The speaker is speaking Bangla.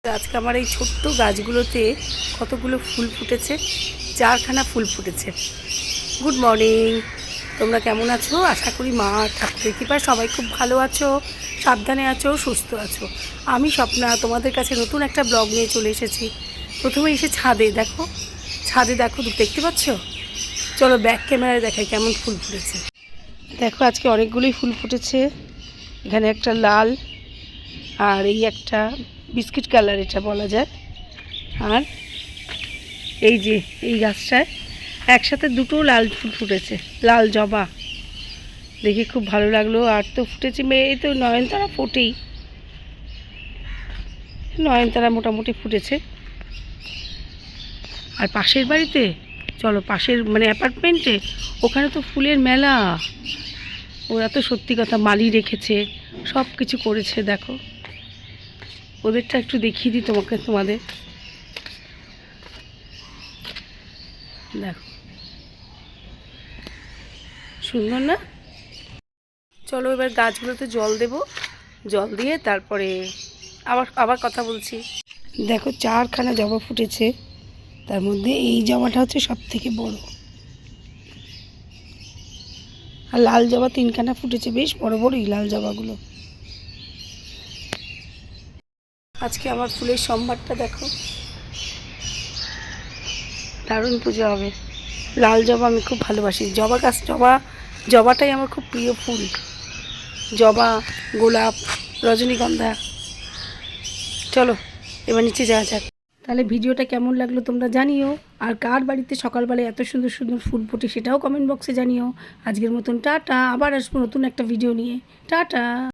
আজকে আমার এই ছোট্ট গাছগুলোতে কতগুলো ফুল ফুটেছে, 4খানা ফুল ফুটেছে। গুড মর্নিং, তোমরা কেমন আছো? আশা করি মা ঠাকুরের কৃপায় সবাই খুব ভালো আছো, সাবধানে আছো, সুস্থ আছো। আমি স্বপ্না তোমাদের কাছে নতুন একটা ব্লগ নিয়ে চলে এসেছি। প্রথমে এসে ছাদে দেখো, দেখতে পাচ্ছ? চলো ব্যাক ক্যামেরায় দেখাই কেমন ফুল ফুটেছে। দেখো আজকে অনেকগুলোই ফুল ফুটেছে। এখানে একটা লাল, আর এই একটা বিস্কিট কালার এটা বলা যায়। আর এই যে এই গাছটায় একসাথে দুটো লাল ফুল ফুটেছে, লাল জবা, দেখে খুব ভালো লাগলো। আর তো ফুটেছে এই তো নয়নতারা ফোটেই, নয়নতারা মোটামুটি ফুটেছে। আর পাশের বাড়িতে, চলো পাশের মানে অ্যাপার্টমেন্টে, ওখানে তো ফুলের মেলা। ওরা তো সত্যি কথা মালি রেখেছে, সব কিছু করেছে। দেখো ওদেরটা একটু দেখিয়ে দিই তোমাদের। দেখো সুন্দর না? চলো এবার গাছগুলোতে জল দেব, জল দিয়ে তারপরে আবার আবার কথা বলছি। দেখো 4খানা জবা ফুটেছে, তার মধ্যে এই জবাটা হচ্ছে সব থেকে বড়। আর লাল জবা 3খানা ফুটেছে, বেশ বড় বড়ই লাল জবাগুলো। আজকে আমার ফুলের সম্ভারটা দেখো, দারুণ পুজো হবে। লাল জবা আমি খুব ভালোবাসি, জবা গাছ, জবাটাই আমার খুব প্রিয় ফুল। জবা, গোলাপ, রজনীগন্ধা। চলো এবার নিচে যাওয়া যাক। তাহলে ভিডিওটা কেমন লাগলো তোমরা জানিও। আর কার বাড়িতে সকালবেলায় এত সুন্দর সুন্দর ফুল ফোটে সেটাও কমেন্ট বক্সে জানিও। আজকের মতন টাটা, আবার আসবো নতুন একটা ভিডিও নিয়ে। টাটা।